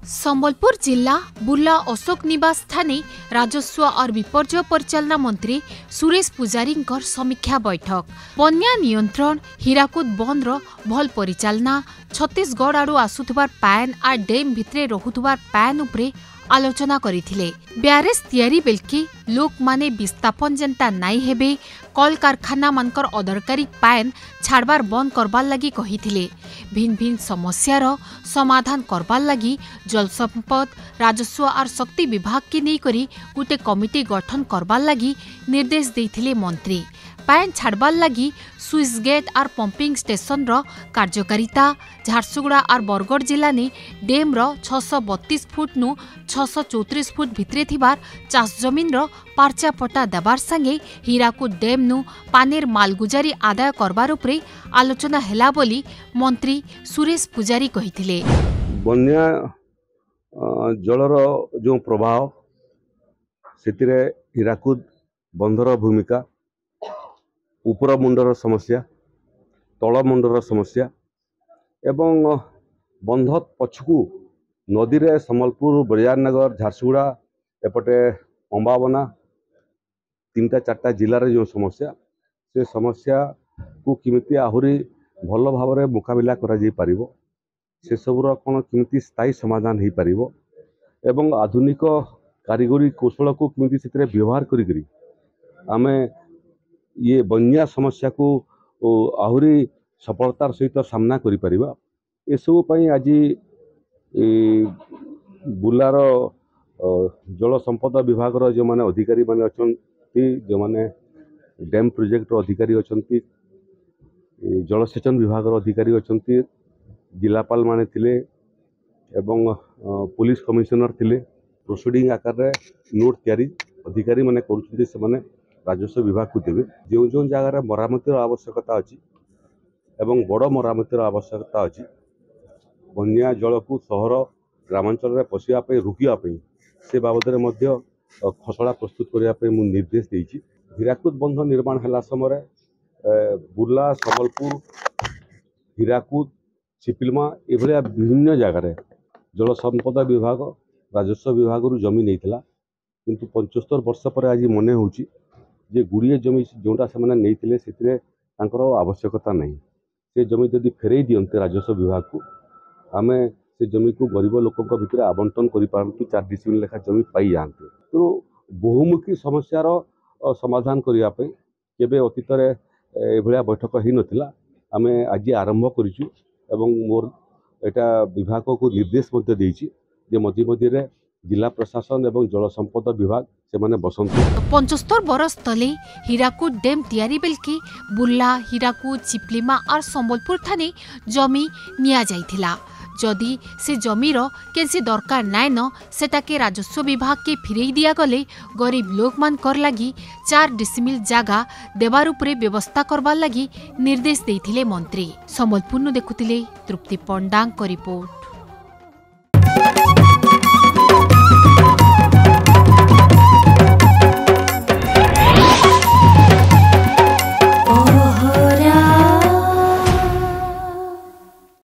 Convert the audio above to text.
संबलपुर जिला बुर्ला अशोक निवास थाने राजस्व और विपर्य परिचालना मंत्री सुरेश पुजारी समीक्षा बैठक बन्या नियंत्रण हीराकुद बंदर भल परिचालना छत्तीसगढ़ आड़ू आसुथुबार पैन आ डैम भितरे रहुथुबार पैन उपरे आलोचना करिथिले। ब्यारेज तैयारी बेलके लोक माने विस्थापन जेंता नाई हेबे कल कारखाना मानकर अदरकारी पैन छाड़बार बंद करबार लगी कहिथिले। भिन्न भिन्न समस्यार समाधान करबार लगी जल संपद राजस्व और शक्ति विभाग के नहीं करी गुटे कमिटी गठन करबार लगी निर्देश देथिले मंत्री। पैन छाड़बार लगी स्विच गेट और पंपिंग स्टेशन रो कार्यकारिता झारसुगुड़ा और बरगढ़ जिला ने डेम रो 632 फुट नु 634 फुट भितरे थिबार चाष जमीन रो पार्चा पट्टा देबार संगे हीराकुद डेम नु पानेर मालगुजारी आदाय करबार उपरे आलोचना हेला बोली मंत्री सुरेश पुजारी कहिथिले। बन्या जलर जो प्रभाव सेतिरे हीराकुद बंधर भूमिका ऊपर मुंडर समस्या तल मुंडर समस्या एवं बंध पछकू नदी रे संबलपुर बरियारनगर झारसुगुड़ा एपटे अंबाबना 3-4 जिलार जो समस्या से समस्या को किमिति आहुरी भल भाव में मुकाबिला करा जाई परिबो से सबुर कौन किमिति स्थायी समाधान हो पारिबो एवं आधुनिक कारीगरी कौशल को किमिति सेतरे व्यवहार करी आमे ये बन्या समस्या को आहुरी सफलतार सहित सामना करि परिबा। ए सब पई आज बुलार जल संपद विभाग जो माने अधिकारी माने अछंती जो माने डैम प्रोजेक्ट अधिकारी अछंती जलसेचन विभाग अधिकारी अछंती जिलापाल माने थिले एवं पुलिस कमिश्नर थिले प्रोसीडिंग आकार रे नोट तैयारी अधिकारी माने करूछन्ती से माने राजस्व विभाग को देवे जो जो जगार मरामतिर आवश्यकता अच्छी एवं बड़ मरामतिर आवश्यकता अच्छी बन्या जल को सहर ग्रामांचल में पशियापी रुकियापी से बाबद खसड़ा प्रस्तुत करने निर्देश देती। हीराकुद बंध निर्माण है समय बुर्ला संबलपुर हीराकुद चिपिलमा एभलिया विभिन्न जगार जल संपद विभाग राजस्व विभाग जमी नहीं किंतु 75 वर्ष पर आज मन हो जे गुड़िए जमी जोटा से आवश्यकता नहीं से जमी जदि फेरई दियंते राजस्व विभाग को आमे से जमी को गरीब लोक भितर आवंटन कर 4 डिसिमिल लेखा जमी पाई जाते तो बहुमुखी समस्यार समाधान करने केबे अतीत एभलिया बैठक ही नथिला आमे आज आरंभ करिछु एवं मोर एटा विभाग को निर्देश मध्य देइछि जे मध्य मध्य जिला प्रशासन एवं जल संपद विभाग से माने बसंत 75 बरस तले हीराकुद डैम तैयारी बेलके बुर्ला हीराकुद चिपलिमा और संबलपुर थाने जमी निया जाइथिला। जदि से जमीर केसी दरकार नाय न सेटाके राजस्व विभाग के फिरई दिया गले गरीब लोक मान कर लगी 4 डिसिमिल जागा देवार उपरे व्यवस्था करबार लगी निर्देश देथिले मंत्री। संबलपुर नु देखुतिले तृप्ति पंडांग को रिपोर्ट।